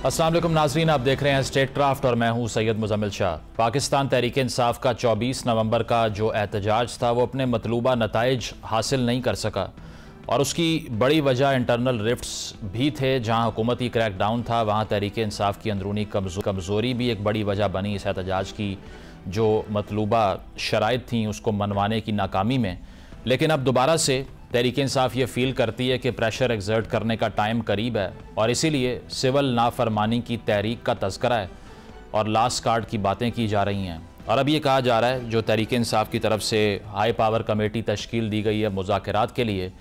अस्सलाम वालेकुम नाज़रीन, आप देख रहे हैं स्टेट क्राफ्ट और मैं हूं सैयद मुज़म्मिल शाह। पाकिस्तान तहरीक इंसाफ का 24 नवंबर का जो एहतजाज था वो अपने मतलूबा नताइज हासिल नहीं कर सका और उसकी बड़ी वजह इंटरनल रिफ्ट्स भी थे। जहां हुकूमती क्रैकडाउन था वहां तहरीक इंसाफ की अंदरूनी कमज़ोरी भी एक बड़ी वजह बनी इस एहतजाज की, जो मतलूबा शराइत थी उसको मनवाने की नाकामी में। लेकिन अब दोबारा से तहरीक इंसाफ ये फील करती है कि प्रेशर एक्सर्ट करने का टाइम करीब है और इसीलिए सिविल नाफरमानी की तहरीक का तज़किरा है और लास्ट कार्ड की बातें की जा रही हैं। और अब ये कहा जा रहा है जो तहरीक इंसाफ की तरफ से हाई पावर कमेटी तश्कील दी गई है मुज़ाकरात के लिए,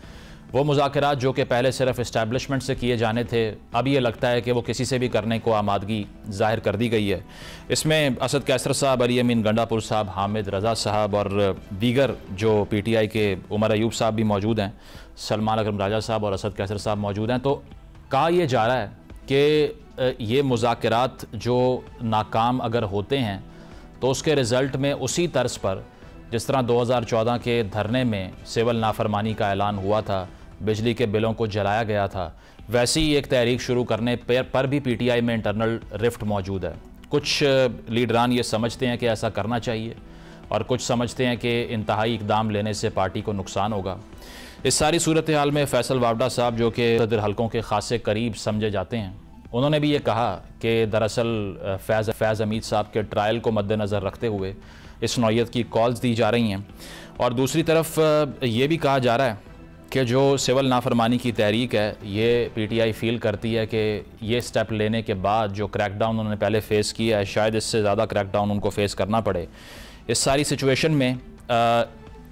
वो मुज़ाकरात जो कि पहले सिर्फ इस्टेब्लिशमेंट से किए जाने थे, अब ये लगता है कि वो किसी से भी करने को आमादगी ज़ाहिर कर दी गई है। इसमें असद कैसर साहब, अली अमीन गंडापुर साहब, हामिद रज़ा साहब और दीगर जो PTI के उमर अयूब साहब भी मौजूद हैं, सलमान अकरम राजा साहब और असद कैसर साहब मौजूद हैं। तो कहा यह जा रहा है कि ये मुज़ाकरात जो नाकाम अगर होते हैं तो उसके रिज़ल्ट में उसी तर्ज पर जिस तरह 2014 के धरने में सिविल नाफरमानी का ऐलान हुआ था, बिजली के बिलों को जलाया गया था, वैसी ही एक तहरीक शुरू करने पर भी PTI में इंटरनल रिफ्ट मौजूद है। कुछ लीडरान ये समझते हैं कि ऐसा करना चाहिए और कुछ समझते हैं कि इंतहाई इकदाम लेने से पार्टी को नुकसान होगा। इस सारी सूरत हाल में फैसल वावडा साहब जो कि सदर हलकों के खासे करीब समझे जाते हैं, उन्होंने भी ये कहा कि दरअसल फैज़ हमीद साहब के ट्रायल को मद्देनज़र रखते हुए इस नौयत की कॉल्स दी जा रही हैं। और दूसरी तरफ ये भी कहा जा रहा है कि जो सिविल नाफरमानी की तहरीक है ये PTI फील करती है कि ये स्टेप लेने के बाद जो क्रैकडाउन उन्होंने पहले फ़ेस किया है, शायद इससे ज़्यादा क्रैकडाउन उनको फ़ेस करना पड़े। इस सारी सिचुएशन में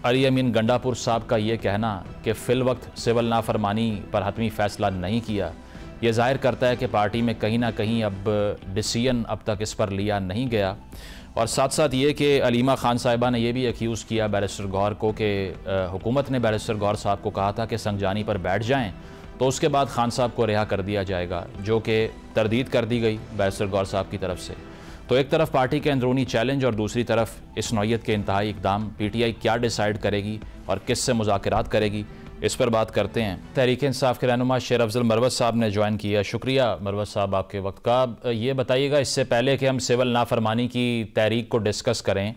अली अमीन गंडापुर साहब का ये कहना कि फ़िल वक्त सिविल नाफरमानी पर हतमी फ़ैसला नहीं किया, ये ज़ाहिर करता है कि पार्टी में कहीं ना कहीं अब डिसीजन अब तक इस पर लिया नहीं गया। और साथ साथ ये कि अलीमा खान साहिबा ने यह भी एक्यूज़ किया बैरिस्टर गौहर को कि हुकूमत ने बैरिस्टर गौहर साहब को कहा था कि संगजानी पर बैठ जाएं तो उसके बाद खान साहब को रिहा कर दिया जाएगा, जो कि तरदीद कर दी गई बैरिस्टर गौहर साहब की तरफ से। तो एक तरफ पार्टी के अंदरूनी चैलेंज और दूसरी तरफ इस नौयत के इंतहाई इकदाम। PTI क्या डिसाइड करेगी और किस से मुज़ाकरात करेगी, इस पर बात करते हैं। तहरीक इंसाफ के रहनुमा शेर अफजल मरवत साहब ने ज्वाइन किया। शुक्रिया मरवत साहब आपके वक्त का। ये बताइएगा, इससे पहले कि हम सिविल नाफरमानी की तहरीक को डिस्कस करें,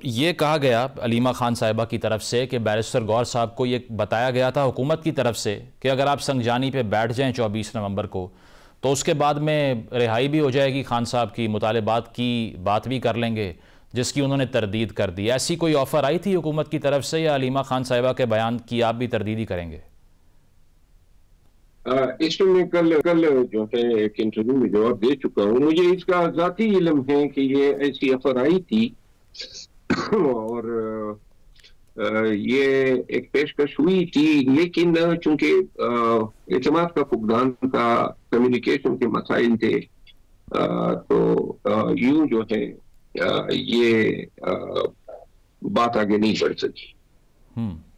ये कहा गया अलीमा खान साहिबा की तरफ से कि बैरिस्टर गौहर साहब को ये बताया गया था हुकूमत की तरफ से कि अगर आप संगजानी पे बैठ जाएं 24 नवंबर को तो उसके बाद में रिहाई भी हो जाएगी खान साहब की, मुतालबात की बात भी कर लेंगे, जिसकी उन्होंने तरदीद कर दी। ऐसी कोई ऑफ़र आई थी हुकूमत की तरफ से या अलीमा खान साहिबा के बयान की आप भी तरदीद ही करेंगे? इसमें कल जो है एक इंटरव्यू में जवाब दे चुका हूँ। मुझे इसका ज़ाती इल्म है कि ये ऐसी ऑफर आई थी और ये एक पेशकश हुई थी, लेकिन चूंकि एतमाद का फुकदान का, कम्युनिकेशन के मसाइल थे, तो यूं जो है ये बात आगे नहीं बढ़ सकी।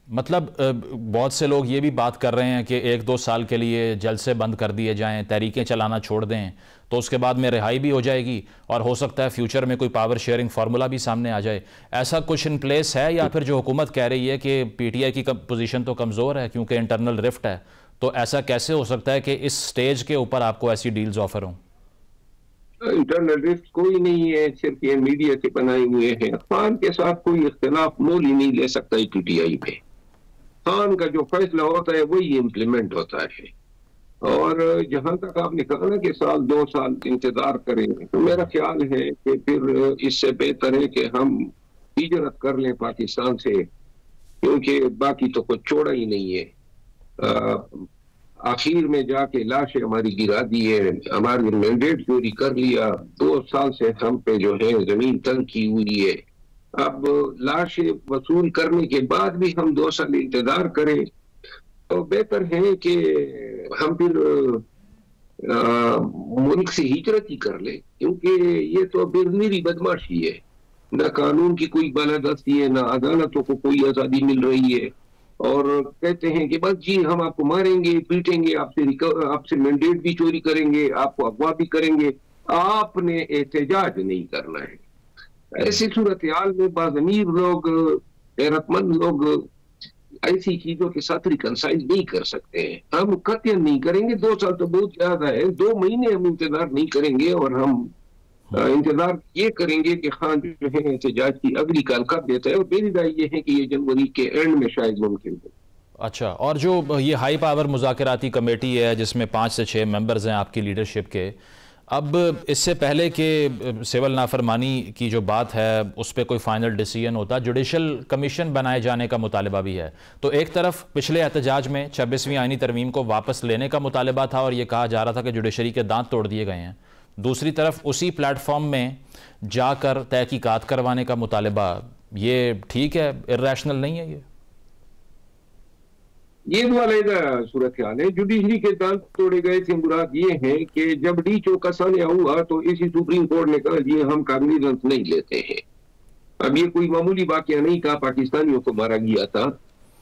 मतलब बहुत से लोग ये भी बात कर रहे हैं कि 1-2 साल के लिए जलसे बंद कर दिए जाएं, तहरीकें चलाना छोड़ दें तो उसके बाद में रिहाई भी हो जाएगी और हो सकता है फ्यूचर में कोई पावर शेयरिंग फार्मूला भी सामने आ जाए। ऐसा कुछ इन प्लेस है या फिर जो हुकूमत कह रही है कि PTI की पोजीशन तो कमज़ोर है क्योंकि इंटरनल रिफ्ट है, तो ऐसा कैसे हो सकता है कि इस स्टेज के ऊपर आपको ऐसी डील्स ऑफर हों? इंटरनल रिफ्ट कोई नहीं है, सिर्फ ये मीडिया के बनाए हुए हैं। खान के साथ कोई इख्तिलाफ मोल ही नहीं ले सकता PTI पे। खान का जो फैसला होता है वही इम्प्लीमेंट होता है। और जहां तक आपने कहा ना कि 1-2 साल इंतजार करें, तो मेरा ख्याल है कि फिर इससे बेहतर है कि हम हिजरत कर लें पाकिस्तान से, क्योंकि बाकी तो कुछ छोड़ा ही नहीं है। आखिर में जाके लाशें हमारी गिरा दी है, हमारी मैंडेट चोरी कर लिया, 2 साल से हम पे जो है जमीन तंग की हुई है। अब लाशें वसूल करने के बाद भी हम 2 साल इंतजार करें तो बेहतर है कि हम फिर मुल्क से हिजरत ही कर ले, क्योंकि ये तो बेरनीरी बदमाशी है। न कानून की कोई बालादस्ती है, न अदालतों को कोई आजादी मिल रही है। और कहते हैं कि बस जी हम आपको मारेंगे, पीटेंगे, आपसे मैंडेट भी चोरी करेंगे, आपको अगवा भी करेंगे, आपने एहतजाज नहीं करना है। ऐसी सूरत हाल में बाज़मीर लोग, गैरतमंद लोग ऐसी चीजों के साथ रिकनसाइल नहीं कर सकते हैं। हम कतई नहीं करेंगे, 2 साल तो बहुत ज्यादा है, 2 महीने हम इंतजार नहीं करेंगे और हम इंतजार ये करेंगे कि खान जो है एहतजाज की अगली कॉल कब देता है, और मेरी राय ये है कि ये जनवरी के एंड में शायद मुमकिन हो। अच्छा, और जो ये हाई पावर मुज़ाकराती कमेटी है जिसमें 5 से 6 मेंबर्स हैं आपकी लीडरशिप के, अब इससे पहले कि सिविल नाफरमानी की जो बात है उस पर कोई फाइनल डिसीजन होता, जुडिशल कमीशन बनाए जाने का मुतालबा भी है। तो एक तरफ पिछले एहतजाज में 26वीं आईनी तरमीम को वापस लेने का मुतालबा था और ये कहा जा रहा था कि जुडिशरी के दांत तोड़ दिए गए हैं, दूसरी तरफ उसी प्लेटफॉर्म में जाकर तहकीकात करवाने का मुतालबा, ये ठीक है, इर्रेशनल नहीं है? ये तो अलग सूरत ख्याल है। जुडिशरी के दांत तोड़े गए से मुराद ये है कि जब डी चौका सामने हुआ तो इसी सुप्रीम कोर्ट ने कहा ये हम कागनिजेंस नहीं लेते हैं। अब ये कोई मामूली वाकया नहीं था, पाकिस्तानियों को मारा गया था,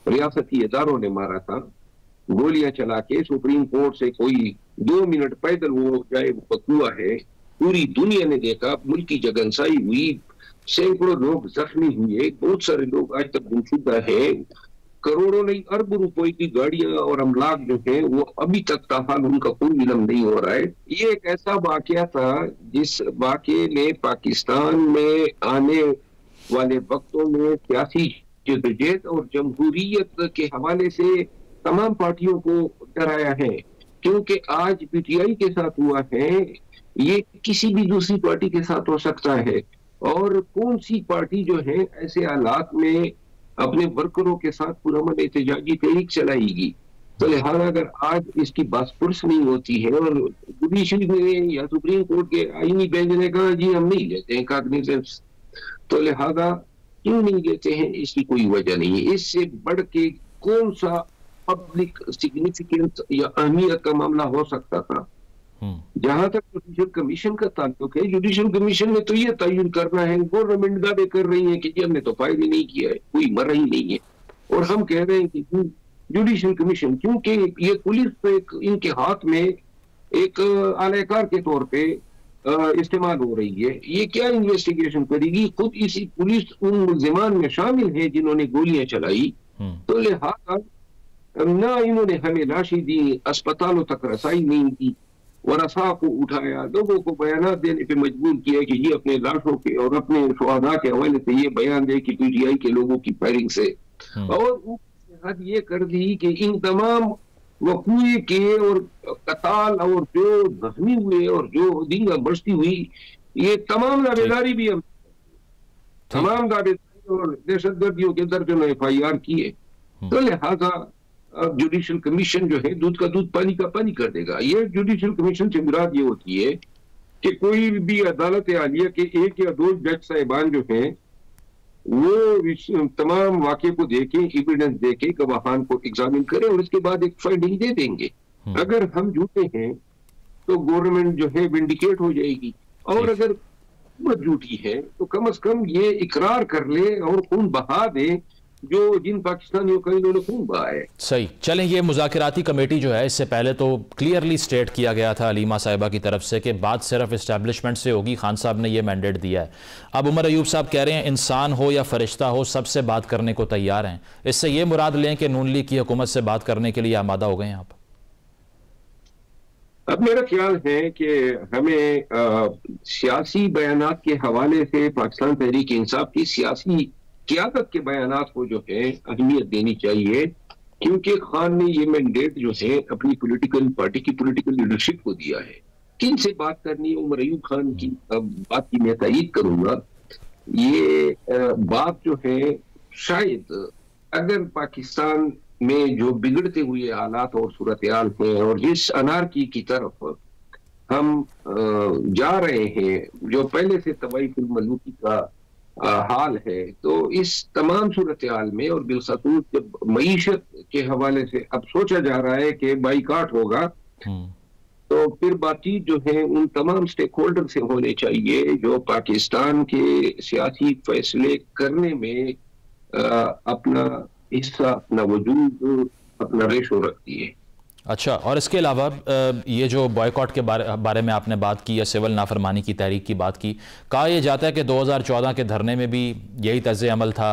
रियासती इदारों ने मारा था, गोलियां चला के। सुप्रीम कोर्ट से कोई 2 मिनट पैदल वो जाए हुआ है। पूरी दुनिया ने देखा, मुल्की जगनसाई हुई, सैकड़ों लोग जख्मी हुए, बहुत सारे लोग आज तक गुमशुदा है, करोड़ों नहीं अरबों रुपए की गाड़ियां और अमलाक जो है वो अभी तक ताहाल उनका कोई इल्म नहीं हो रहा है। ये एक ऐसा वाकया था जिस वाकये ने पाकिस्तान में आने वाले वक्तों में सियासी जद्दोजहद और जमहूरियत के हवाले से तमाम पार्टियों को डराया है, क्योंकि आज पीटीआई के साथ हुआ है, ये किसी भी दूसरी पार्टी के साथ हो सकता है। और कौन सी पार्टी जो है ऐसे हालात में अपने वर्करों के साथ पुरअमन एहतजाजी तहरीक चलाएगी? तो लिहाजा अगर आज इसकी बासपुरस नहीं होती है और जुडिशरी ने या सुप्रीम कोर्ट के आईनी बेंच ने कहा जी हम नहीं लेते हैं कागनिजेंस, तो लिहाजा क्यों नहीं लेते हैं इसकी कोई वजह नहीं है। इससे बढ़ के कौन सा पब्लिक सिग्निफिकेंस या अहमियत का मामला हो सकता था। जहां तक जुडिशल कमीशन का ताल्लुक है, जुडिशल कमीशन ने तो ये तयन करना है, गवर्नमेंट दावे कर रही है कि जी हमने तो फाइल ही नहीं किया है, कोई मरा ही नहीं है, और हम कह रहे हैं कि जुडिशल कमीशन, क्योंकि ये पुलिस तो इनके हाथ में एक आलाकार के तौर पे इस्तेमाल हो रही है। ये क्या इन्वेस्टिगेशन करेगी? खुद इसी पुलिस उन मुल्जिमान में शामिल है जिन्होंने गोलियां चलाई। तो लिहाजा ना इन्होंने हमें लाशी दी, अस्पतालों तक रसाई नहीं की, वरसा को उठाया, लोगों को बयान देने पे मजबूर किया कि ये अपने लाशों के और अपने शुहदा के हवाले से ये बयान दे कि पीटीआई के लोगों की फायरिंग से, और हद ये कर दी कि इन तमाम वकूए के और कताल और जो जख्मी हुए और जो दींगा बरसती हुई, ये तमाम दावेदारी भी हम तमाम दावेदारी और दहशतगर्दियों के दर्जनों FIR किए। तो लिहाजा अब जुडिशल कमीशन जो है दूध का दूध पानी का पानी कर देगा। ये जुडिशल कमीशन से मुराद ये होती है कि कोई भी अदालत आलिया के 1 या 2 जज साहिबान जो हैं वो तमाम वाक़े को देखें, एविडेंस देके गवाहान को एग्जामिन करें और उसके बाद एक फाइंडिंग दे देंगे। अगर हम झूठे हैं तो गवर्नमेंट जो है विंडिकेट हो जाएगी, और अगर हुकूमत झूठी है तो कम से कम ये इकरार कर ले और खून बहा दे जो जिन पाकिस्तानियों का इन्होंने खून बहा है। सही। चलें, ये मुज़ाकराती कमेटी जो है, इससे पहले तो क्लियरली स्टेट किया गया था अलीमा साहिबा की तरफ से कि बात सिर्फ इस्टेब्लिशमेंट से होगी, खान साहब ने ये मैंडेट दिया है। अब उमर अयूब साहब कह रहे हैं इंसान हो या फरिश्ता हो सबसे बात करने को तैयार हैं। इससे ये मुराद लें कि नून लीग की हुकूमत से बात करने के लिए आमादा हो गए हैं आप? अब मेरा ख्याल है कि हमें सियासी बयानात के हवाले से पाकिस्तान तहरीक इंसाफ की सियासी क़यादत के बयानात को जो है अहमियत देनी चाहिए, क्योंकि खान ने ये मैंडेट जो है अपनी पॉलिटिकल पार्टी की पॉलिटिकल लीडरशिप को दिया है। किन से बात करनी है? उमर अयूब खान की बात की मैं तायीद करूंगा। ये बात जो है शायद अगर पाकिस्तान में जो बिगड़ते हुए हालात और सूरत हाल है और जिस अनारकी की तरफ हम जा रहे हैं, जो पहले से तबाही मलूकी का हाल है, तो इस तमाम सूरत हाल में और बिलखसूस जब मईशत के हवाले से अब सोचा जा रहा है कि बाइकाट होगा, तो फिर बातचीत जो है उन तमाम स्टेक होल्डर से होने चाहिए जो पाकिस्तान के सियासी फैसले करने में अपना हिस्सा, अपना वजूद, अपना रेशो रखती है। अच्छा, और इसके अलावा ये जो बॉयकॉट के बारे में आपने बात की या सिविल नाफरमानी की तहरीक की बात की, कहा यह जाता है कि 2014 के धरने में भी यही तर्ज अमल था,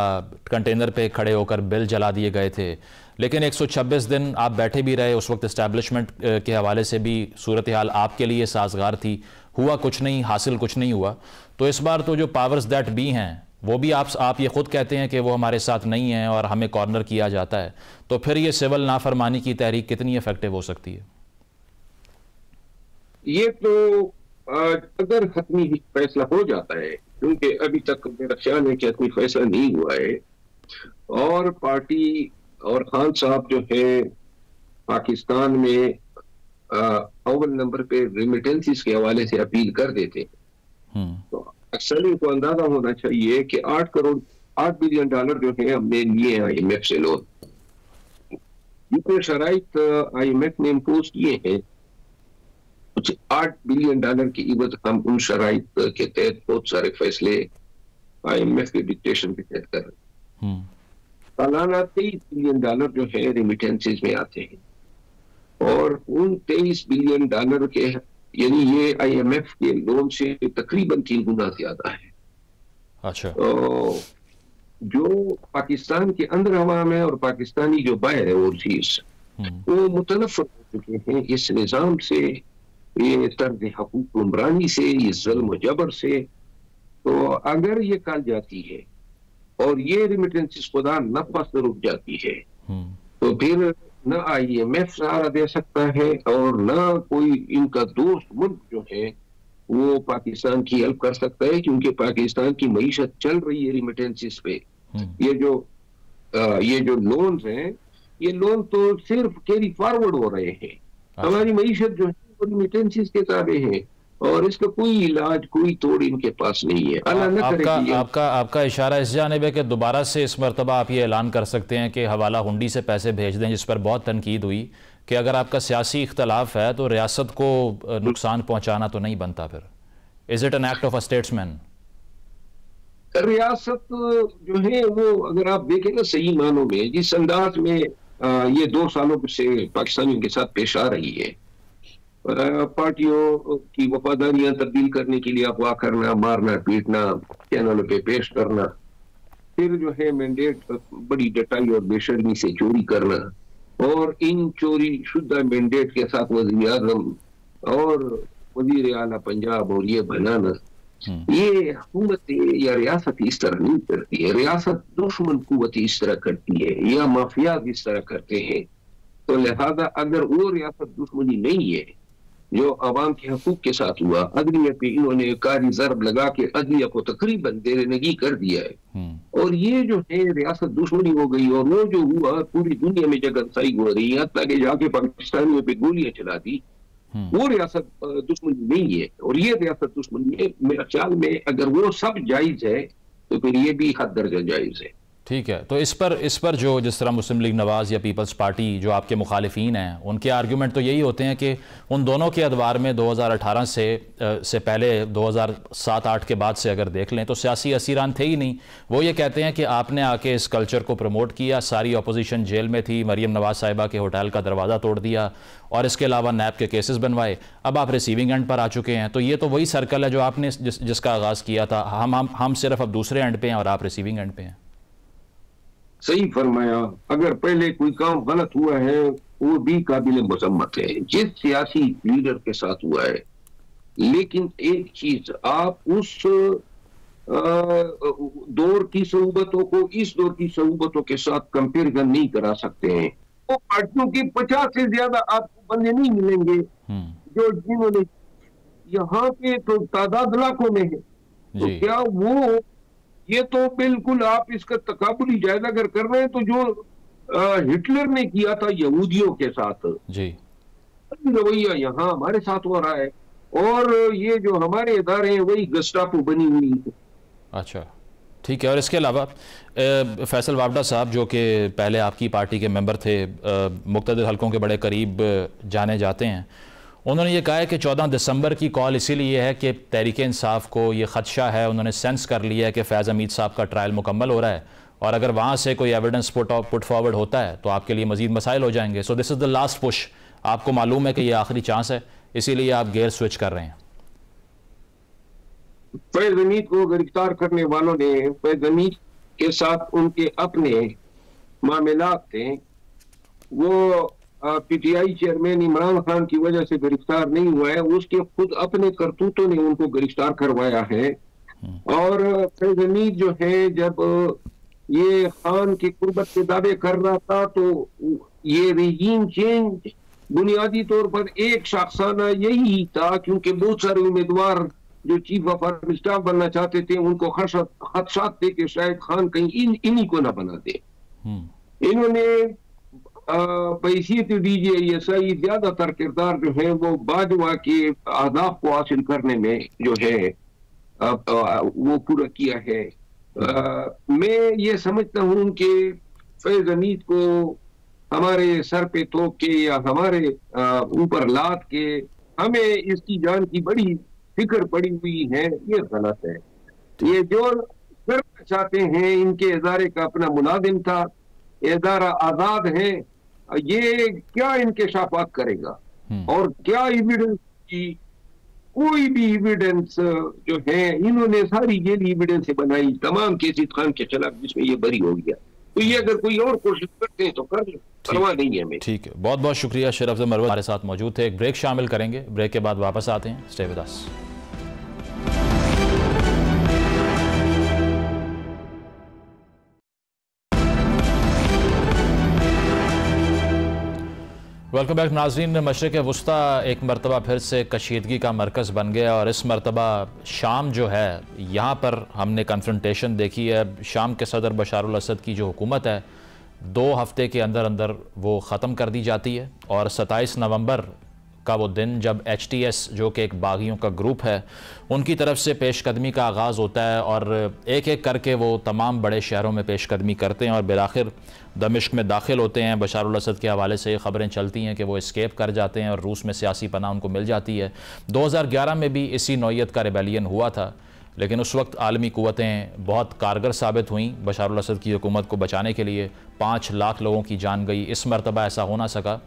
कंटेनर पे खड़े होकर बिल जला दिए गए थे, लेकिन 126 दिन आप बैठे भी रहे, उस वक्त इस्टेब्लिशमेंट के हवाले से भी सूरत हाल आपके लिए साजगार थी, हुआ कुछ नहीं, हासिल कुछ नहीं हुआ। तो इस बार तो जो पावर्स दैट बी हैं वो भी आप ये खुद कहते हैं कि वो हमारे साथ नहीं है और हमें कॉर्नर किया जाता है, तो फिर ये सिविल नाफरमानी की तहरीक कितनी इफेक्टिव हो सकती है? ये तो अगर हतमी फैसला हो जाता है, क्योंकि अभी तक मेरा ख्याल है कि हतमी फैसला नहीं हुआ है, और पार्टी और खान साहब जो है पाकिस्तान में अव्वल नंबर पे रेमिटेंसीज के हवाले से अपील कर देते, तो अक्सर को अंदाजा होना चाहिए कि 8 बिलियन डॉलर जो है हमने लिए हैं IMF से लोन। जितने शराइत IMF ने इम्पोज किए हैं, कुछ 8 बिलियन डॉलर की इवत हम उन शराइत के तहत बहुत सारे फैसले IMF के डिक्टेशन के तहत कर रहे हैं। सालाना 23 बिलियन डॉलर जो है रेमिटेंसेज में आते हैं, और उन 23 बिलियन डॉलर के यानी ये IMF के लोन से तकरीबन 3 गुना ज्यादा है। अच्छा। तो जो पाकिस्तान के अंदर अवाम है और पाकिस्तानी जो बाहर है ओवरसीज, वो मुतनफ़र हो चुके हैं इस निज़ाम से, ये तर्ज हकूक उमरानी से, ये ज़ुल्म जबर से। तो अगर ये कल जाती है और ये रेमिटेंसेस खुदा नफा से रुक जाती है, तो फिर न IMF सहारा दे सकता है और न कोई इनका दोस्त मुल्क जो है वो पाकिस्तान की हेल्प कर सकता है, क्योंकि पाकिस्तान की मईशत चल रही है रेमिटेंसेस पे। ये जो लोन्स हैं, ये लोन तो सिर्फ कैरी फॉरवर्ड हो रहे हैं। हमारी मईशत जो है वो रेमिटेंसेस के ताबे है, और इसका कोई इलाज, कोई तोड़ इनके पास नहीं है। अल्लाह न करे। आपका इशारा इस जानिब है कि दोबारा से इस मरतबा आप ये ऐलान कर सकते हैं कि हवाला हुंडी से पैसे भेज दें, जिस पर बहुत तनकीद हुई कि अगर आपका सियासी इख्तलाफ है तो रियासत को नुकसान पहुंचाना तो नहीं बनता। फिर is it an act of a statesman? रियासत जो है वो अगर आप देखें ना सही मानों में, जिस अंदाज में ये 2 सालों से पाकिस्तानियों के साथ पेश आ रही है, पार्टियों की वफादारियां तब्दील करने के लिए अफवाह करना, मारना पीटना, चैनलों पे पेश करना, फिर जो है मैंडेट बड़ी डटाई और बेशर्मी से चोरी करना, और इन चोरी शुदा मैंडेट के साथ वज़ीर आज़म और वज़ीर आला पंजाब और ये बनाना, ये हुकूमत या रियासत इस तरह नहीं करती है। रियासत दुश्मन कुव्वत इस तरह करती है या माफिया इस तरह करते हैं। तो लिहाजा अगर वो रियासत दुश्मनी नहीं है जो अवाम के हकूक के साथ हुआ, अदलिया पे इन्होंने कारी ज़रब लगा के अदलिया को तकरीबन देरनगी कर दिया है, और ये जो है रियासत दुश्मनी हो गई, और वो जो हुआ पूरी दुनिया में जगतसाई हो रही है, ताकि जाके पाकिस्तानियों पे गोलियां चला दी, वो रियासत दुश्मनी नहीं है, और ये रियासत दुश्मनी है। मेरे ख्याल में अगर वो सब जायज है तो फिर ये भी हद दर्जा जायज है। ठीक है, तो इस पर जो जिस तरह मुस्लिम लीग नवाज़ या पीपल्स पार्टी जो आपके मुखालिफिन हैं, उनके आर्ग्यूमेंट तो यही होते हैं कि उन दोनों के अदवार में 2018 से पहले 2007-8 के बाद से अगर देख लें तो सियासी असीरान थे ही नहीं। वो ये कहते हैं कि आपने आके इस कल्चर को प्रमोट किया, सारी अपोजिशन जेल में थी, मरीम नवाज साहिबा के होटल का दरवाज़ा तोड़ दिया, और इसके अलावा नैब के केसेस बनवाए, अब आप रिसीविंग एंड पर आ चुके हैं। तो ये तो वही सर्कल है जो आपने जिसका आगाज़ किया था। हम सिर्फ अब दूसरे एंड पे हैं और आप रिसीविंग एंड पे हैं। सही फरमाया। अगर पहले कोई काम गलत हुआ है वो भी काबिल मजम्मत है, जिस सियासी लीडर के साथ हुआ है, लेकिन एक चीज आप उस दौर की सहूबतों को इस दौर की सहूबतों के साथ कंपेरिजन नहीं करा सकते हैं। वो पार्टियों के 50 से ज्यादा आपको बंदे नहीं मिलेंगे जो जिन्होंने, यहाँ पे तो तादाद लाखों में है, तो क्या वो, ये तो बिल्कुल आप इसका तकाबुली जायजा अगर कर रहे हैं तो जो हिटलर ने किया था यहूदियों के साथ जी, रवैया यहाँ हमारे साथ हो रहा है, और ये जो हमारे इदारे हैं वही गस्टापो बनी हुई है। अच्छा, ठीक है। और इसके अलावा फैसल वावडा साहब जो कि पहले आपकी पार्टी के मेंबर थे, मुख्तलिफ हलकों के बड़े करीब जाने जाते हैं, उन्होंने ये कहा है कि 14 दिसंबर की कॉल इसीलिए है कि तहरीक इंसाफ को ये खदशा है, उन्होंने सेंस कर लिया है कि फैज़ हमीद साहब का ट्रायल मुकम्मल हो रहा है, और अगर वहाँ से कोई एविडेंस पुट फॉरवर्ड होता है तो आपके लिए मजीद मसाइल हो जाएंगे। So this is the last push आपको मालूम है कि ये आखिरी चांस है, इसीलिए आप गियर स्विच कर रहे हैं? फैज हमीद को गिरफ्तार करने वालों ने फैज हमीद के साथ उनके अपने मामलात थे। वो पीटीआई चेयरमैन इमरान खान की वजह से गिरफ्तार नहीं हुआ है, उसके खुद अपने करतूतों ने उनको गिरफ्तार करवाया है। और फैज हमीद जो है, जब ये खान की कुर्बत के दावे कर रहा था तो ये रिजीम चेंज बुनियादी तौर पर एक शाखसाना यही था, क्योंकि बहुत सारे उम्मीदवार जो चीफ ऑफ आर्मी स्टाफ बनना चाहते थे उनको खदशात थे कि शायद खान कहीं इन्हीं को ना बना दे। इन्होंने पैसियत DGISI ज्यादातर किरदार जो है वो बाजवा के अहदाफ को हासिल करने में जो है वो पूरा किया है। मैं ये समझता हूं कि फैज हमीद को हमारे सर पे थोप के या हमारे ऊपर लाद के हमें इसकी जान की बड़ी फिक्र पड़ी हुई है, ये गलत है। ये जो करना चाहते हैं, इनके इदारे का अपना मुलाजिम था, इदारा आजाद है, ये क्या इंकशाफात करेगा और क्या एविडेंस की, कोई भी एविडेंस जो है इन्होंने सारी जेल एविडेंस से बनाई तमाम केसी खान के खिलाफ जिसमें ये बरी हो गया। तो ये अगर कोई और कोशिश करते हैं तो कर लो, परवाह नहीं है हमें। ठीक है, बहुत बहुत शुक्रिया। शरफ मरवत हमारे साथ मौजूद थे। एक ब्रेक शामिल करेंगे, ब्रेक के बाद वापस आते हैं। Stay with us. Welcome back नाज़रीन। मशरिक़ वुस्ता एक मरतबा फिर से कशीदगी का मरकज़ बन गया और इस मरतबा शाम जो है, यहाँ पर हमने कन्फ्रंटेशन देखी है। शाम के सदर बशारुल असद की जो हुकूमत है 2 हफ्ते के अंदर अंदर वो ख़त्म कर दी जाती है और 27 नवंबर का वो दिन जब HTS जो कि एक बागियों का ग्रुप है उनकी तरफ से पेशकदमी का आगाज़ होता है और एक एक करके वो तमाम बड़े शहरों में पेशकदमी करते हैं और बिलाखिर दमिश्क में दाखिल होते हैं। बशारुल असद के हवाले से खबरें चलती हैं कि वो एस्केप कर जाते हैं और रूस में सियासी पनाह उनको मिल जाती है। 2011 में भी इसी नौइयत का रेबेलियन हुआ था, लेकिन उस वक्त आलमी क़ुव्वतें बहुत कारगर साबित हुईं बशारुल असद की हुकूमत को बचाने के लिए। 5 लाख लोगों की जान गई। इस मरतबा ऐसा हो ना सका।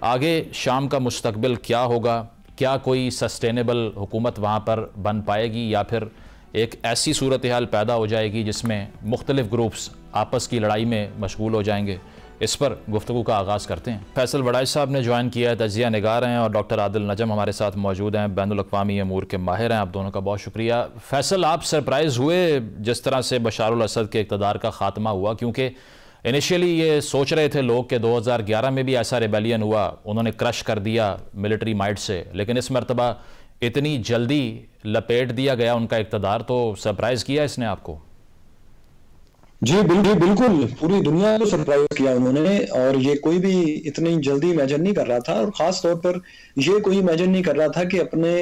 आगे शाम का मुस्तकबिल क्या होगा? क्या कोई सस्टेनेबल हुकूमत वहाँ पर बन पाएगी या फिर एक ऐसी सूरत हाल पैदा हो जाएगी जिसमें मुख्तलिफ ग्रुप्स आपस की लड़ाई में मशगूल हो जाएंगे? इस पर गुफ्तगू का आगाज़ करते हैं। फैसल वड़ाई साहब ने ज्वाइन किया है, तजिया निगार हैं, और डॉक्टर आदिल नजम हमारे साथ मौजूद हैं, बैनुल-अक़वामी अमूर के माहिर हैं। आप दोनों का बहुत शुक्रिया। फैसल, आप सरप्राइज़ हुए जिस तरह से बशारुल असद के इक़्तिदार का ख़ात्मा हुआ? क्योंकि इनिशियली ये सोच रहे थे लोग कि 2011 में भी ऐसा रेबेलियन हुआ, उन्होंने क्रश कर दिया मिलिट्री माइट से, लेकिन इस मरतबा इतनी जल्दी लपेट दिया गया उनका इक़्तिदार, तो सरप्राइज़ किया इसने आपको? जी बिल्कुल, पूरी दुनिया को सरप्राइज किया उन्होंने, और ये कोई भी इतनी जल्दी इमेजिन नहीं कर रहा था, और खास तौर पर ये कोई इमेजिन नहीं कर रहा था कि अपने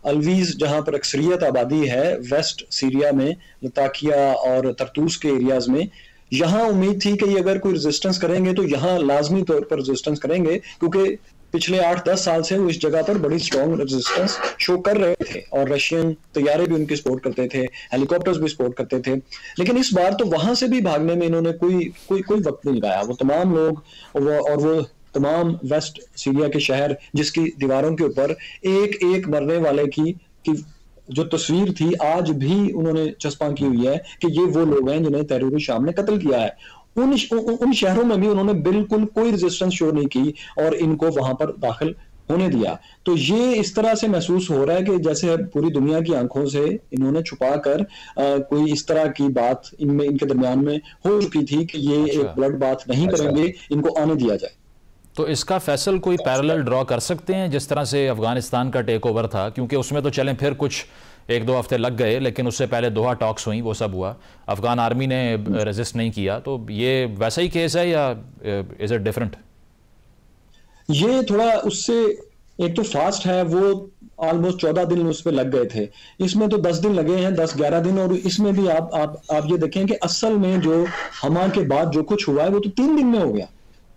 अलवीज जहां पर अक्सरियत आबादी है वेस्ट सीरिया में, लताकिया और तरतूस के एरियाज में, यहाँ उम्मीद थी कि ये अगर कोई रेजिस्टेंस करेंगे तो यहाँ लाजमी तौर पर रेजिस्टेंस करेंगे, क्योंकि पिछले 8-10 साल से वो इस जगह पर बड़ी स्ट्रॉन्ग रेजिस्टेंस शो कर रहे थे और रशियन तैयारे भी उनकी सपोर्ट करते थे, हेलीकॉप्टर्स भी सपोर्ट करते थे। लेकिन इस बार तो वहां से भी भागने में इन्होंने कोई वक्त नहीं लगाया। वो तमाम लोग वो तमाम वेस्ट सीरिया के शहर जिसकी दीवारों के ऊपर एक मरने वाले की जो तस्वीर थी आज भी उन्होंने चस्पा की हुई है कि ये वो लोग हैं जिन्हें टेररिस्ट शाम ने कत्ल किया है। उन शहरों में भी उन्होंने बिल्कुल कोई रेजिस्टेंस शो नहीं की और इनको वहां पर दाखिल होने दिया। तो ये इस तरह से महसूस हो रहा है कि जैसे पूरी दुनिया की आंखों से इन्होंने छुपा कर कोई इस तरह की बात इनके दरमियान में हो चुकी थी कि ये एक ब्लड बात नहीं करेंगे, इनको आने दिया जाए। तो इसका फैसल कोई पैरेलल ड्रॉ कर सकते हैं जिस तरह से अफगानिस्तान का टेक ओवर था? क्योंकि उसमें तो चलें फिर कुछ 1-2 हफ्ते लग गए, लेकिन उससे पहले दोहा टॉक्स हुई, वो सब हुआ, अफगान आर्मी ने रेजिस्ट नहीं किया। तो ये वैसा ही केस है या इज इट डिफरेंट? ये थोड़ा उससे एक तो फास्ट है, वो ऑलमोस्ट 14 दिन उस पर लग गए थे, इसमें तो 10 दिन लगे हैं, 10-11 दिन। और इसमें भी आप ये देखें कि असल में जो हमा के बाद जो कुछ हुआ है वो तो 3 दिन में हो गया।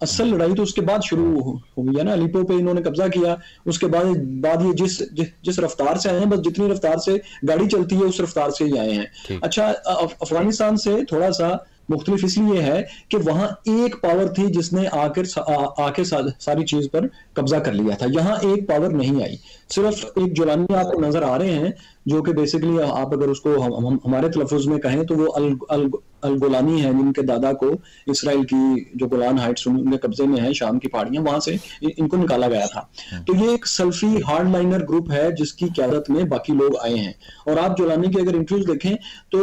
असल लड़ाई तो उसके बाद शुरू हुई है ना, अलीपो पे इन्होंने कब्जा किया, उसके बाद ये जिस रफ्तार से आए हैं, बस जितनी रफ्तार से गाड़ी चलती है उस रफ्तार से ही आए हैं। अच्छा, अफगानिस्तान से थोड़ा सा मुख्तलिफ इसलिए है कि वहां एक पावर थी जिसने आके सारी चीज पर कब्जा कर लिया था। यहाँ एक पावर नहीं आई, सिर्फ एक जुलानी आपको नजर आ रहे हैं जो कि बेसिकली आप अगर उसको हम हमारे तलफ़ुज़ में कहें तो वो अल गोलानी है, जिनके दादा को इसराइल की जो गोलान हाइट्स उनके कब्जे में है, शाम की पहाड़ियां, वहां से इनको निकाला गया था। तो ये एक सल्फी हार्डलाइनर ग्रुप है जिसकी क़यादत में बाकी लोग आए हैं। और आप जोलानी के अगर इंटरव्यूज देखें तो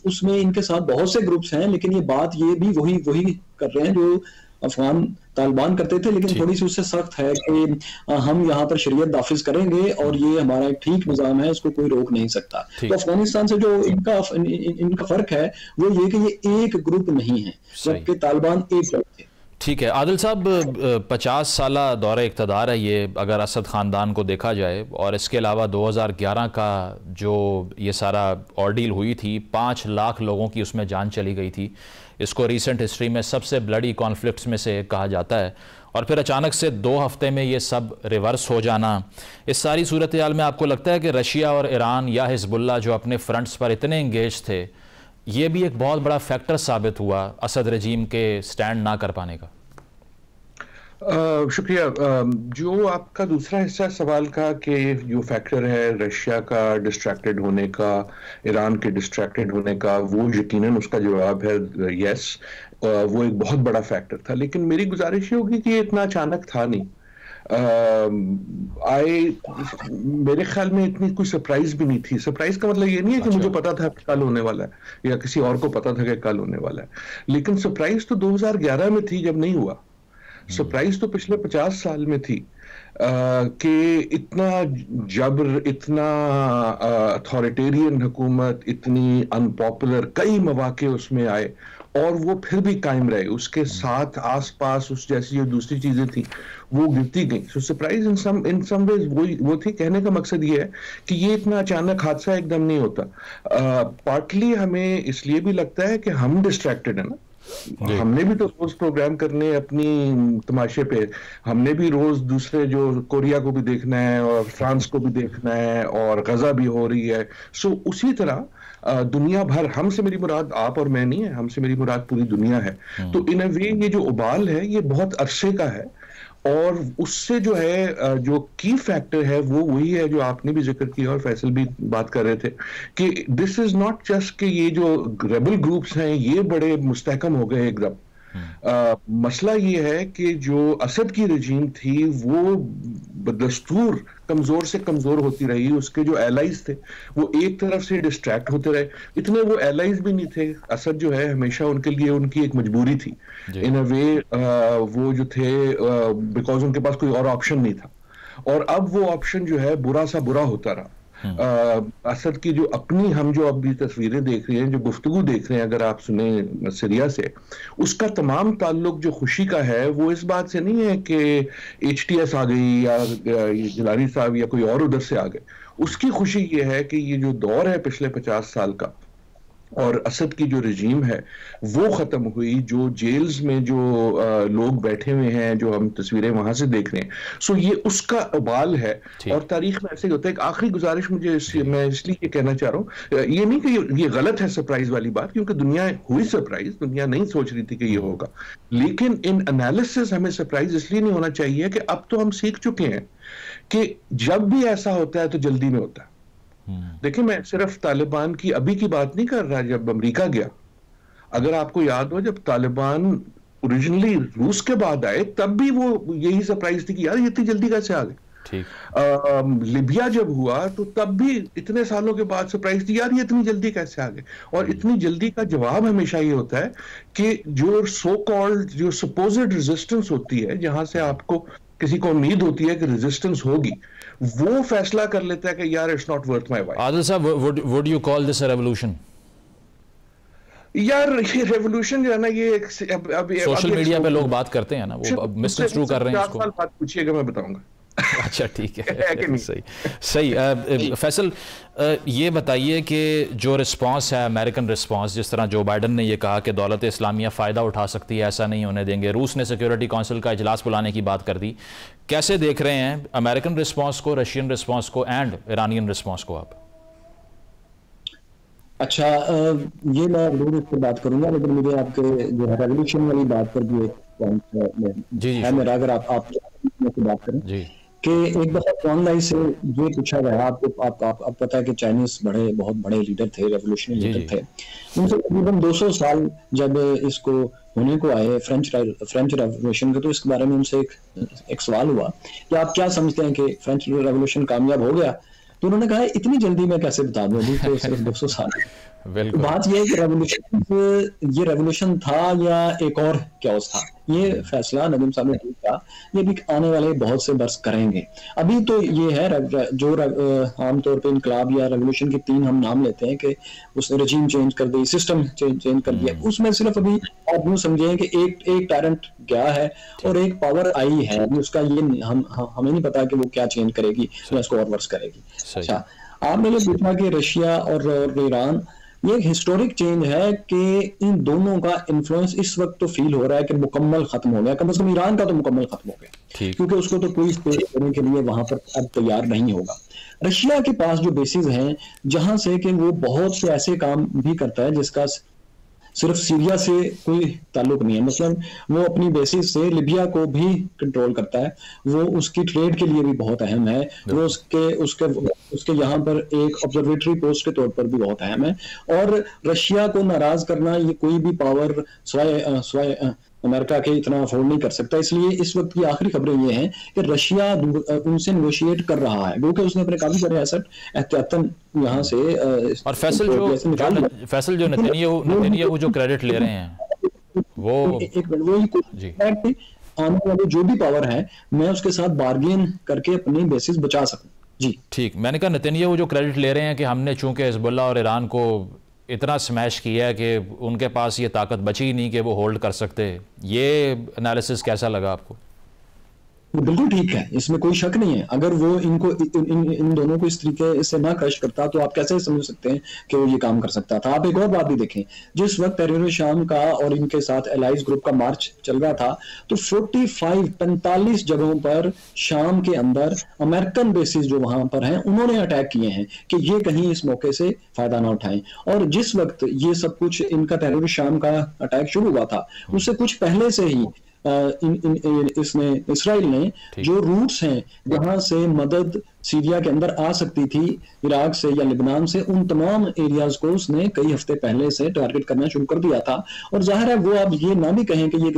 उसमें इनके साथ बहुत से ग्रुप्स हैं, लेकिन ये बात ये भी वही कर रहे हैं जो अफगान तालिबान करते थे, लेकिन थोड़ी सी उससे सख्त है कि हम यहाँ पर शरीयत नाफिज करेंगे और ये हमारा एक ठीक निजाम है, इसको कोई रोक नहीं सकता। तो अफगानिस्तान से जो इनका फर्क है वो ये कि ये एक ग्रुप नहीं है, जबकि तालिबान एक ग्रुप थे। ठीक है आदिल साहब, 50 साला दौरे इक़्तिदार है ये अगर असद ख़ानदान को देखा जाए, और इसके अलावा 2011 का जो ये सारा ऑर्डील हुई थी, 5 लाख लोगों की उसमें जान चली गई थी। इसको रीसेंट हिस्ट्री में सबसे ब्लडी कॉन्फ्लिक्ट्स में से कहा जाता है, और फिर अचानक से 2 हफ्ते में ये सब रिवर्स हो जाना। इस सारी सूरत हाल में आपको लगता है कि रशिया और ईरान या हिजबुल्लाह जो अपने फ्रंट्स पर इतने इंगेज थे, ये भी एक बहुत बड़ा फैक्टर साबित हुआ असद रजीम के स्टैंड ना कर पाने का? शुक्रिया। जो आपका दूसरा हिस्सा सवाल का कि जो फैक्टर है रशिया का डिस्ट्रैक्टेड होने का, ईरान के डिस्ट्रैक्टेड होने का, वो यकीनन उसका जवाब है यस, वो एक बहुत बड़ा फैक्टर था। लेकिन मेरी गुजारिश ये होगी कि ये इतना अचानक था नहीं। मेरे ख्याल में इतनी कोई सरप्राइज भी नहीं थी। सरप्राइज का मतलब ये नहीं है कि मुझे पता था कि कल होने वाला है या किसी और को पता था कि कल होने वाला है, लेकिन सरप्राइज तो 2011 में थी जब नहीं हुआ। सरप्राइज तो पिछले 50 साल में थी कि इतना जबर, इतना अथॉरिटेरियन हुकूमत, इतनी अनपॉपुलर, कई मौके उसमें आए और वो फिर भी कायम रहे। उसके साथ आसपास उस जैसी जो दूसरी चीजें थी वो गिरती गई। So surprise in some veg वो थी। कहने का मकसद ये है कि ये इतना अचानक हादसा एकदम नहीं होता। पार्टली हमें इसलिए भी लगता है कि हम डिस्ट्रैक्टेड है ना। हमने भी तो रोज प्रोग्राम करने अपनी तमाशे पे, हमने भी रोज दूसरे जो कोरिया को भी देखना है और फ्रांस को भी देखना है और गजा भी हो रही है। सो उसी तरह दुनिया भर, हमसे मेरी मुराद आप और मैं नहीं है, हमसे मेरी मुराद पूरी दुनिया है। तो इन अ वे ये जो उबाल है ये बहुत अरसे का है, और उससे जो है जो की फैक्टर है वो वही है जो आपने भी जिक्र किया और फैसल भी बात कर रहे थे कि दिस इज नॉट जस्ट कि ये जो रेबल ग्रुप्स हैं ये बड़े मुस्तहकम हो गए एकदम। मसला ये है कि जो असद की रजीम थी वो बदस्तूर कमजोर से कमजोर होती रही। उसके जो एलाइज थे वो एक तरफ से डिस्ट्रैक्ट होते रहे। इतने वो एलाइज भी नहीं थे। असद जो है हमेशा उनके लिए उनकी एक मजबूरी थी इन अ वे, वो जो थे बिकॉज उनके पास कोई और ऑप्शन नहीं था, और अब वो ऑप्शन जो है बुरा सा बुरा होता रहा। असद की जो अपनी, हम जो अभी तस्वीरें देख रहे हैं, जो गुफ्तगू देख रहे हैं, अगर आप सुने सीरिया से, उसका तमाम ताल्लुक जो खुशी का है वो इस बात से नहीं है कि HTS आ गई या जिलानी साहब या कोई और उधर से आ गए। उसकी खुशी ये है कि ये जो दौर है पिछले 50 साल का और असद की जो रजीम है वो खत्म हुई, जो जेल्स में जो लोग बैठे हुए हैं, जो हम तस्वीरें वहां से देख रहे हैं, सो ये उसका उबाल है। और तारीख में ऐसे ही होता है। एक आखिरी गुजारिश मैं इसलिए ये कहना चाह रहा हूँ, ये नहीं कि ये गलत है सरप्राइज वाली बात, क्योंकि दुनिया हुई सरप्राइज, दुनिया नहीं सोच रही थी कि ये होगा, लेकिन इन एनालिसिस हमें सरप्राइज इसलिए नहीं होना चाहिए कि अब तो हम सीख चुके हैं कि जब भी ऐसा होता है तो जल्दी में होता है। देखिए, मैं सिर्फ तालिबान की अभी की बात नहीं कर रहा, जब अमेरिका गया, अगर आपको याद हो, जब तालिबान ओरिजिनली रूस के बाद आए तब भी वो यही सरप्राइज थी कि यार ये इतनी जल्दी कैसे आ गए। लिबिया जब हुआ तो तब भी इतने सालों के बाद सरप्राइज थी, यार ये इतनी जल्दी कैसे आ गए। और इतनी जल्दी का जवाब हमेशा ये होता है कि जो सो कॉल्ड, जो सपोज्ड रेजिस्टेंस होती है, जहां से आपको किसी को उम्मीद होती है कि रेजिस्टेंस होगी, वो फैसला कर लेता है कि यार it's not worth my while. Adil साहब, would you call this a revolution? यार ये रेवोल्यूशन जो है ना, ये अब सोशल मीडिया पे लोग बात करते हैं ना, वो मिसकंस्ट्रू कर रहे हैं इसको। बात पूछिएगा, मैं बताऊंगा। अच्छा ठीक है, सही। फैसल, ये बताइए कि जो रिस्पांस है, अमेरिकन रिस्पांस, जिस तरह जो बाइडन ने ये कहा कि दौलत इस्लामिया फ़ायदा उठा सकती है, ऐसा नहीं होने देंगे, रूस ने सिक्योरिटी काउंसिल का इजलास बुलाने की बात कर दी, कैसे देख रहे हैं अमेरिकन रिस्पांस को, रशियन रिस्पांस को एंड ईरानियन रिस्पांस को आप? अच्छा, ये मैं जरूर इस पर बात करूंगा, लेकिन मुझे आपके जो है रेवोल्यूशन वाली बात पर भी एक पॉइंट जी है sure. मेरा, अगर आप बात करें जी कि एक दफा चुआंग लाई से ये पूछा गया, आपको आप पता है कि चाइनीज बहुत बड़े लीडर थे, रेवोल्यूशनरी जी लीडर जी थे, उनसे तकरीबन 200 साल जब इसको होने को आए फ्रेंच रेवोल्यूशन के, तो इसके बारे में उनसे एक सवाल हुआ कि आप क्या समझते हैं कि फ्रेंच रेवोल्यूशन कामयाब हो गया? तो उन्होंने कहा इतनी जल्दी मैं कैसे बता दूं, अभी तो सिर्फ 200 साल। बिल्कुल। बात यह है कि ये रेवोल्यूशन था या एक और क्योस था, ये फैसला नदीम साहब ने किया, ये भी आने वाले बहुत से बरस करेंगे। अभी तो ये है जो आमतौर पे इनकलाब या रेवोल्यूशन के 3 हम नाम लेते हैं कि उसने रजीम चेंज कर दी, सिस्टम चेंज कर दिया, उसमें सिर्फ अभी आप यूं समझें कि एक टायरेंट गया है और एक पावर आई है, अभी उसका ये हमें नहीं पता कि वो क्या चेंज करेगी या इसको और वर्स करेगी। अच्छा, आपने जो पूछा कि रशिया और ईरान, ये एक हिस्टोरिक चेंज है कि इन दोनों का इन्फ्लुएंस इस वक्त तो फील हो रहा है कि मुकम्मल खत्म हो गया, कम से कम ईरान का तो मुकम्मल खत्म हो गया, क्योंकि उसको तो कोई स्पेस देने के लिए वहां पर अब तैयार नहीं होगा। रशिया के पास जो बेसिस हैं, जहां से कि वो बहुत से ऐसे काम भी करता है जिसका सिर्फ सीरिया से कोई ताल्लुक नहीं है, मतलब वो अपनी बेसिस से लिबिया को भी कंट्रोल करता है, वो उसकी ट्रेड के लिए भी बहुत अहम है, वो उसके यहाँ पर एक ऑब्जर्वेटरी पोस्ट के तौर पर भी बहुत अहम है। और रशिया को नाराज करना ये कोई भी पावर स्वाय अमेरिका के इतना अफोर्ड नहीं कर सकता, इसलिए इस वक्त की आखिरी खबरें ये हैं कि रशिया उनसे नेगोशिएट कर रहा है, क्योंकि उसने अपने काफी सारे एसेट एहतियातन यहाँ से और फैसल जो नेतन्याहू जो क्रेडिट ले रहे हैं वो आने वाले जो भी पावर है मैं उसके साथ बार्गेन करके अपनी बेसिस बचा सकूं। जी ठीक, मैंने कहा नेतन्याहू जो क्रेडिट ले रहे हैं कि हमने चूंकि हिजबुल्लाह और ईरान को इतना स्मैश किया है कि उनके पास ये ताकत बची ही नहीं कि वो होल्ड कर सकते, ये एनालिसिस कैसा लगा आपको? बिल्कुल ठीक है, इसमें कोई शक नहीं है। अगर वो इनको इन दोनों को इस तरीके से ना क्रश करता तो आप कैसे समझ सकते हैं कि वो ये काम कर सकता था। आप एक और बात भी देखें, जिस वक्त तहरीर शाम का और इनके साथ एलाइज ग्रुप का मार्च चल रहा था तो 45 जगहों पर शाम के अंदर अमेरिकन बेसिस जो वहां पर हैं उन्होंने अटैक किए हैं कि ये कहीं इस मौके से फायदा ना उठाएं। और जिस वक्त ये सब कुछ इनका तहरीर शाम का अटैक शुरू हुआ था उससे कुछ पहले से ही इसने इसराइल ने जो रूट्स हैं जहां से मदद सीरिया के अंदर आ सकती थी इराक से या लेबनान से, उन तमाम एरियाज को उसने कई हफ्ते पहले से टारगेट करना शुरू कर दिया था। और जाहिर है वो अब ये ना भी कहें कि ये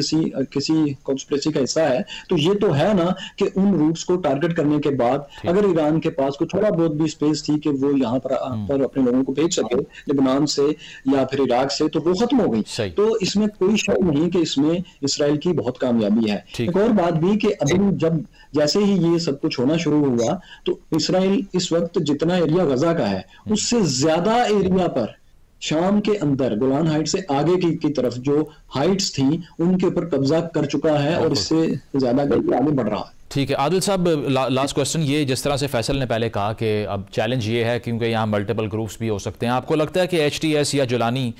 किसी कॉन्स्पिरेसी का हिस्सा है, तो ये तो है ना कि उन रूट्स को टारगेट करने के बाद अगर ईरान के पास कोई थोड़ा बहुत भी स्पेस थी कि वो यहाँ पर अपने लोगों को भेज सके लेबनान से या फिर इराक से, तो वो खत्म हो गई। तो इसमें कोई शक नहीं कि इसमें इसराइल की बहुत कामयाबी है। एक और बात भी कि अभी जब जैसे ही ये सब कुछ होना शुरू हुआ तो इसराइल इस वक्त जितना एरिया गजा का है उससे ज्यादा एरिया पर शाम के अंदर गोलान हाइट से आगे की तरफ जो हाइट्स थी उनके ऊपर कब्जा कर चुका है और इससे ज्यादा आगे बढ़ रहा है। ठीक है आदिल साहब, लास्ट क्वेश्चन ये, जिस तरह से फैसल ने पहले कहा कि अब चैलेंज ये है क्योंकि यहाँ मल्टीपल ग्रुप्स भी हो सकते हैं, आपको लगता है कि HTS या जुलानी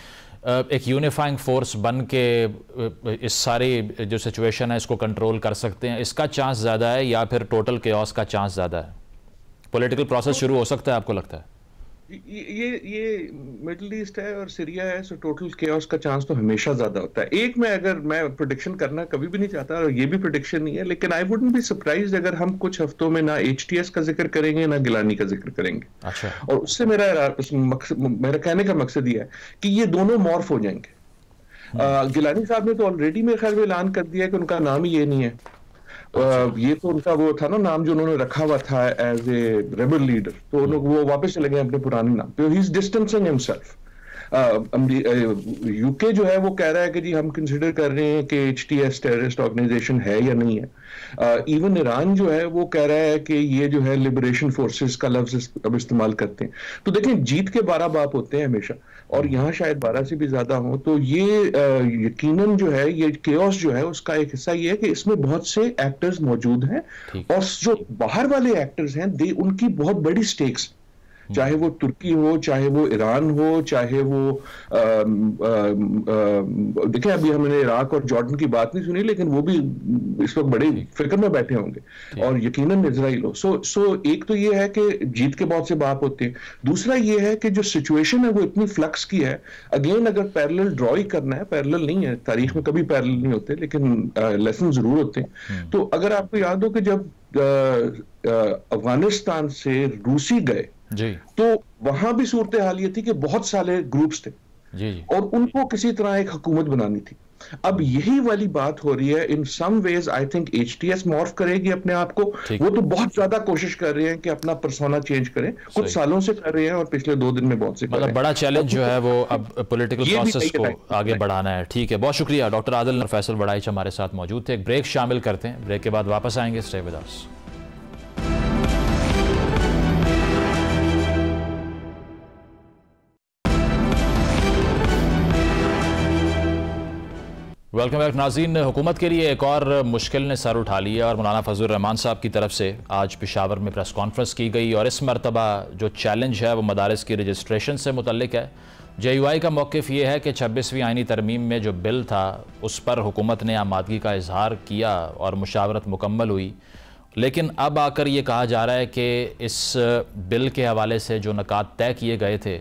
एक यूनिफाइंग फोर्स बन के इस सारी जो सिचुएशन है इसको कंट्रोल कर सकते हैं? इसका चांस ज़्यादा है या फिर टोटल केओस का चांस ज़्यादा है? पॉलिटिकल प्रोसेस शुरू हो सकता है आपको लगता है? ये मिडिल ईस्ट है और सीरिया है, सो टोटल केओस का चांस तो हमेशा ज्यादा होता है। एक मैं प्रेडिक्शन करना कभी भी नहीं चाहता और ये भी प्रेडिक्शन नहीं है, लेकिन आई वुडंट बी सरप्राइज्ड अगर हम कुछ हफ्तों में ना HTS का जिक्र करेंगे ना गिलानी का जिक्र करेंगे। अच्छा। और उससे मेरा कहने का मकसद ये है कि ये दोनों मॉर्फ हो जाएंगे। गिलानी साहब ने तो ऑलरेडी मेरे ख्याल में ऐलान कर दिया कि उनका नाम ही ये नहीं है। ये तो उनका वो था ना नाम जो उन्होंने रखा हुआ था एज ए रेबल लीडर, तो वो वापस चले गए अपने पुराने नाम पे। He is distancing himself. UK जो है वो कह रहा है कि जी हम कंसिडर कर रहे हैं कि HTS टेररिस्ट ऑर्गेनाइजेशन है या नहीं है। इवन ईरान जो है वो कह रहा है कि ये जो है लिबरेशन फोर्सेस का लफ्ज अब इस्तेमाल करते हैं। तो देखें, जीत के 12 बाप होते हैं हमेशा, और यहाँ शायद 12 से भी ज्यादा हो। तो ये यकीनन जो है ये केओस जो है उसका एक हिस्सा ये है कि इसमें बहुत से एक्टर्स मौजूद हैं और जो बाहर वाले एक्टर्स हैं उनकी बहुत बड़ी स्टेक्स। चाहे वो तुर्की हो, चाहे वो ईरान हो, चाहे वो देखिए अभी हमने इराक और जॉर्डन की बात नहीं सुनी, लेकिन वो भी इस वक्त बड़े फिक्र में बैठे होंगे, और यकीनन इजराइल हो। सो एक तो ये है कि जीत के बहुत से बाप होते हैं, दूसरा ये है कि जो सिचुएशन है वो इतनी फ्लक्स की है। अगेन अगर पैरेलल ड्रॉ ही करना है, पैरेलल नहीं है, तारीख में कभी पैरेलल नहीं होते, लेकिन लेसन जरूर होते हैं। तो अगर आपको याद हो कि जब अफगानिस्तान से रूसी गए जी, तो वहां भी सूरत हाल ये थी कि बहुत सारे ग्रुप्स थे जी, और उनको किसी तरह एक हुकूमत बनानी थी। अब यही वाली बात हो रही है। In some ways I think HTS morph करेगी अपने आप को। वो तो बहुत ज्यादा कोशिश कर रहे हैं कि अपना पर्सोना चेंज करें, कुछ सालों से कर रहे हैं और पिछले 2 दिन में बहुत से कर रहे हैं। बड़ा चैलेंज जो है वो अब पॉलिटिकल प्रोसेस को आगे बढ़ाना है। ठीक है, बहुत शुक्रिया। डॉक्टर आदिल और फैसल बड़ाइच हमारे साथ मौजूद थे। एक ब्रेक शामिल करते हैं, ब्रेक के बाद वापस आएंगे। Stay with us. Welcome back नाज़रीन। हुकूमत के लिए एक और मुश्किल ने सर उठा लिया और मौलाना फजल रहमान साहब की तरफ से आज पेशावर में प्रेस कॉन्फ्रेंस की गई और इस मरतबा जो चैलेंज है वो मदारिस की रजिस्ट्रेशन से मुतल्लिक है। JUI का मौक़िफ़ ये है कि 26वीं आइनी तरमीम में जो बिल था उस पर हुकूमत ने आमादगी का इजहार किया और मुशावरत मुकम्मल हुई, लेकिन अब आकर ये कहा जा रहा है कि इस बिल के हवाले से जो नकात तय किए गए थे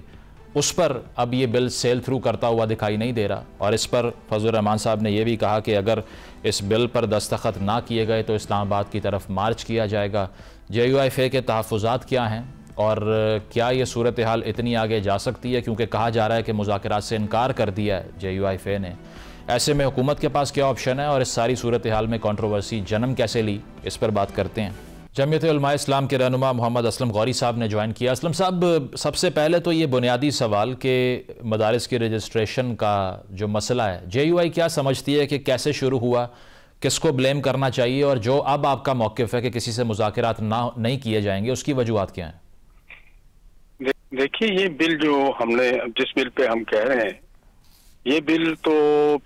उस पर अब ये बिल सेल थ्रू करता हुआ दिखाई नहीं दे रहा। और इस पर फजल रहमान साहब ने यह भी कहा कि अगर इस बिल पर दस्तखत ना किए गए तो इस्लामाबाद की तरफ मार्च किया जाएगा। JUI के तहफ़्फ़ुज़ात क्या हैं और क्या ये सूरत हाल इतनी आगे जा सकती है, क्योंकि कहा जा रहा है कि मुज़ाकरात से इनकार कर दिया है JUI ने। ऐसे में हुकूमत के पास क्या ऑप्शन है और इस सारी सूरत हाल में कंट्रोवर्सी जन्म कैसे ली, इस पर बात करते हैं। जमीयत उलमा इस्लाम के रहनुमा मोहम्मद असलम गौरी साहब ने ज्वाइन किया। असलम साहब, सबसे पहले तो ये बुनियादी सवाल कि मदारिस की रजिस्ट्रेशन का जो मसला है JUI क्या समझती है कि कैसे शुरू हुआ, किसको ब्लेम करना चाहिए, और जो अब आपका मौक़िफ़ है कि किसी से मुज़ाकरात नहीं किए जाएंगे, उसकी वजूहात क्या हैं? देखिए, ये बिल जो हमने जिस बिल पे हम कह रहे हैं, ये बिल तो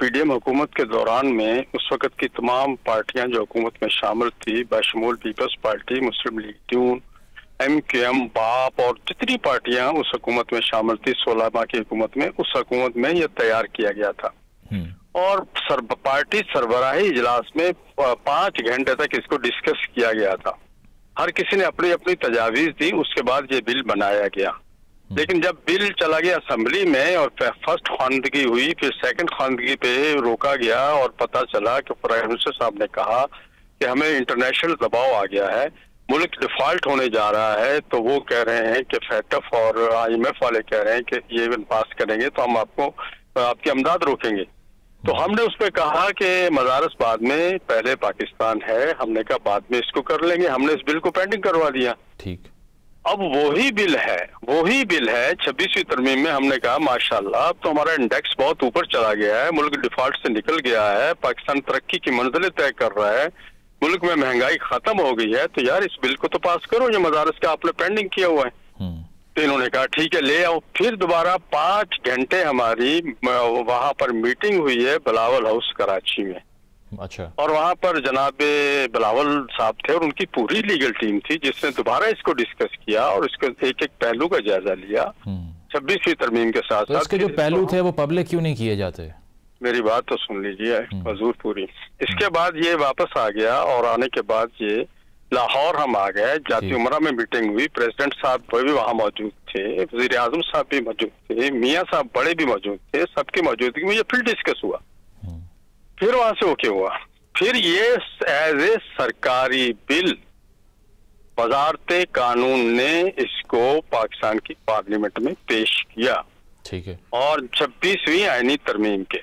PDM हुकूमत के दौरान में उस वक़्त की तमाम पार्टियां जो हुकूमत में शामिल थी, बशमूल पीपल्स पार्टी, मुस्लिम लीग नून, MQM, बाप और जितनी पार्टियां उस हुकूमत में शामिल थी 16 माह की हुकूमत में, उस हुकूमत में यह तैयार किया गया था। और पार्टी सरबराही इजलास में 5 घंटे तक इसको डिस्कस किया गया था। हर किसी ने अपनी अपनी तजावीज़ दी, उसके बाद ये बिल बनाया गया। लेकिन जब बिल चला गया असेंबली में और फर्स्ट ख्वानदगी हुई, फिर सेकंड ख्वानदगी पे रोका गया और पता चला कि प्राइम मिनिस्टर साहब ने कहा कि हमें इंटरनेशनल दबाव आ गया है, मुल्क डिफॉल्ट होने जा रहा है, तो वो कह रहे हैं कि FATF और IMF वाले कह रहे हैं कि ये बिल पास करेंगे तो हम आपकी अमदाद रोकेंगे। तो हमने उस पर कहा कि मदारस बाद में, पहले पाकिस्तान है, हमने कहा बाद में इसको कर लेंगे। हमने इस बिल को पेंडिंग करवा दिया। ठीक, अब वही बिल है 26वीं तरमीम में हमने कहा माशाल्लाह अब तो हमारा इंडेक्स बहुत ऊपर चला गया है, मुल्क डिफॉल्ट से निकल गया है, पाकिस्तान तरक्की की मंजिलें तय कर रहा है, मुल्क में महंगाई खत्म हो गई है, तो यार इस बिल को तो पास करो जो मदारस का आपने पेंडिंग किया हुआ है। तो इन्होंने कहा ठीक है ले आओ। फिर दोबारा 5 घंटे हमारी वहां पर मीटिंग हुई है बिलावल हाउस कराची में। अच्छा। और वहां पर जनाब बिलावल साहब थे और उनकी पूरी लीगल टीम थी जिसने दोबारा इसको डिस्कस किया और इसको एक एक पहलू का जायजा लिया 26वीं तरमीम के साथ। तो इसके जो पहलू थे वो पब्लिक क्यों नहीं किए जाते? मेरी बात तो सुन लीजिए हजूर पूरी। इसके बाद ये वापस आ गया और आने के बाद ये लाहौर हम आ गए, जाती उमरा में मीटिंग हुई, प्रेसिडेंट साहब भी वहाँ मौजूद थे, वज़ीर आज़म साहब भी मौजूद थे, मियाँ साहब बड़े भी मौजूद थे, सबकी मौजूदगी में ये फिर डिस्कस हुआ। फिर वहां से ओके हुआ। फिर ये एज ए सरकारी बिल वज़ारते कानून ने इसको पाकिस्तान की पार्लियामेंट में पेश किया। ठीक है। और 26वीं आईनी तरमीम के।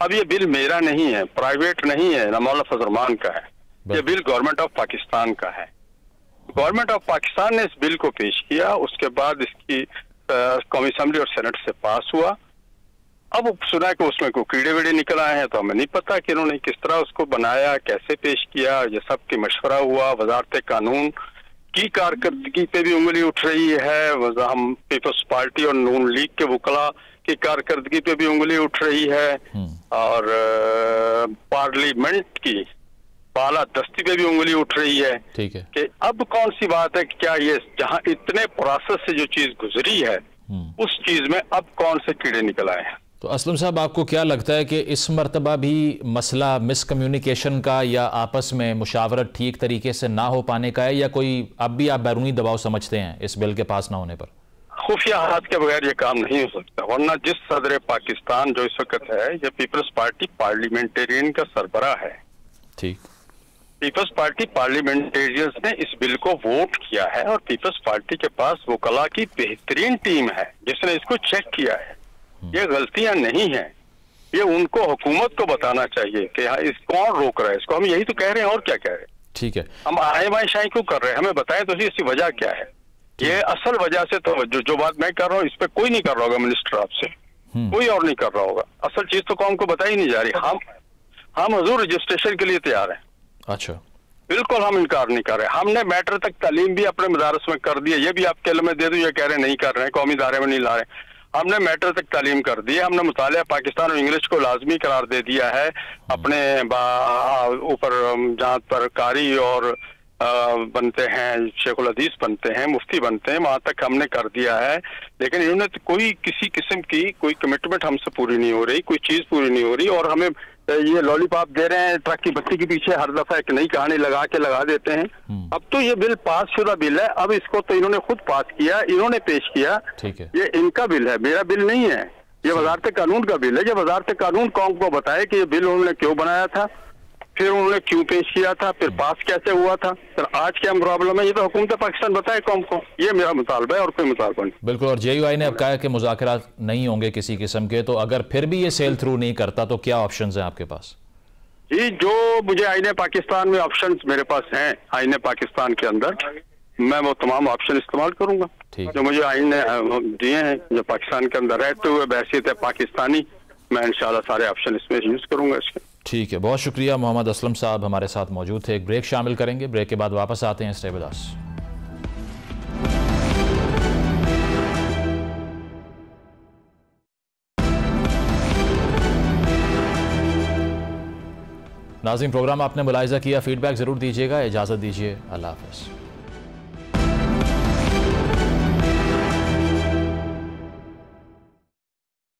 अब ये बिल मेरा नहीं है, प्राइवेट नहीं है, ना मौलाना फजल रहमान का है, ये बिल गवर्नमेंट ऑफ पाकिस्तान का है। गवर्नमेंट ऑफ पाकिस्तान ने इस बिल को पेश किया, उसके बाद इसकी कौमी असेंबली और सेनेट से पास हुआ। अब सुना कि उसमें कोई कीड़े वीड़े निकल आए हैं, तो हमें नहीं पता कि इन्होंने किस तरह उसको बनाया, कैसे पेश किया, ये सब की मशवरा हुआ। वजारत कानून की कारकर्दगी पे भी उंगली उठ रही है, हम पीपल्स पार्टी और नून लीग के वकला की कारकर्दगी पे भी उंगली उठ रही है, और पार्लियामेंट की बाला दस्ती पे भी उंगली उठ रही है। ठीक है कि अब कौन सी बात है कि क्या ये जहां इतने प्रोसेस से जो चीज गुजरी है उस चीज में अब कौन से कीड़े निकल आए हैं। तो असलम साहब, आपको क्या लगता है कि इस मरतबा भी मसला मिसकम्युनिकेशन का या आपस में मुशावरत ठीक तरीके से ना हो पाने का है, या कोई अब भी आप बैरूनी दबाव समझते हैं इस बिल के पास ना होने पर? खुफिया हाथ के बगैर ये काम नहीं हो सकता, वरना जिस सदर पाकिस्तान जो इस वक्त है ये पीपल्स पार्टी पार्लियामेंटेरियन का सरबराह है। ठीक, पीपल्स पार्टी पार्लियामेंटेरियंस ने इस बिल को वोट किया है और पीपल्स पार्टी के पास वकला की बेहतरीन टीम है जिसने इसको चेक किया है। ये गलतियां नहीं है, ये उनको हुकूमत को बताना चाहिए कि हाँ इस कौन रोक रहा है इसको। हम यही तो कह रहे हैं और क्या कह रहे हैं। ठीक है, हम आयमाशाई क्यों कर रहे हैं, हमें बताएं तो इसकी वजह क्या है। ये असल वजह से तो जो बात मैं कर रहा हूँ इस पे कोई नहीं कर रहा होगा मिनिस्टर आपसे, कोई और नहीं कर रहा होगा। असल चीज तो कौम को बताई नहीं जा रही। हम हजूर रजिस्ट्रेशन के लिए तैयार हैं। अच्छा, बिल्कुल हम इनकार नहीं कर रहे। हमने मैटर तक तालीम भी अपने मदारस में कर दी है, ये भी आप केल में दे दो, ये कह रहे नहीं कर रहे हैं, कौमी दायरे में नहीं ला रहे। हमने मैटर तक तालीम कर दी है, हमने मुतालिया पाकिस्तान और इंग्लिश को लाजमी करार दे दिया है अपने ऊपर, जहाँ पर कारी और बनते हैं, शेखुल हदीस बनते हैं, मुफ्ती बनते हैं, वहां तक हमने कर दिया है। लेकिन इन्होंने कोई किसी किस्म की कोई कमिटमेंट हमसे पूरी नहीं हो रही, कोई चीज पूरी नहीं हो रही, और हमें ये लॉलीपॉप दे रहे हैं ट्रक की बत्ती के पीछे, हर दफा एक नई कहानी लगा देते हैं। अब तो ये बिल पास शुदा बिल है, अब इसको तो इन्होंने खुद पास किया, इन्होंने पेश किया। ठीक है, ये इनका बिल है, मेरा बिल नहीं है, ये वजारत कानून का बिल है। ये वजारत कानून कौम को बताए कि ये बिल उन्होंने क्यों बनाया था, फिर उन्होंने क्यों पेश किया था, फिर पास कैसे हुआ था, फिर आज क्या प्रॉब्लम है, ये तो हुकूमत पाकिस्तान बताए कौम को। ये मेरा मुतालबा है और कोई मुतालबा नहीं। बिल्कुल। और JUI ने अब कहा है कि मुज़ाकरात नहीं होंगे किसी किस्म के, तो अगर फिर भी ये सेल थ्रू नहीं करता तो क्या ऑप्शंस हैं आपके पास? जी, जो मुझे आईने पाकिस्तान में ऑप्शंस मेरे पास हैं, आईने पाकिस्तान के अंदर मैं वो तमाम ऑप्शन इस्तेमाल करूंगा जो मुझे आईन ने दिए हैं। जो पाकिस्तान के अंदर रहते हुए बहसीत है पाकिस्तानी, मैं इंशाल्लाह सारे ऑप्शन इसमें यूज करूंगा इसके। ठीक है, बहुत शुक्रिया। मोहम्मद असलम साहब हमारे साथ मौजूद थे। एक ब्रेक शामिल करेंगे, ब्रेक के बाद वापस आते हैं। Stay with us. नाज़रीन, प्रोग्राम आपने मुलाहिज़ा किया, फीडबैक ज़रूर दीजिएगा। इजाज़त दीजिए, अल्लाह हाफ़िज़।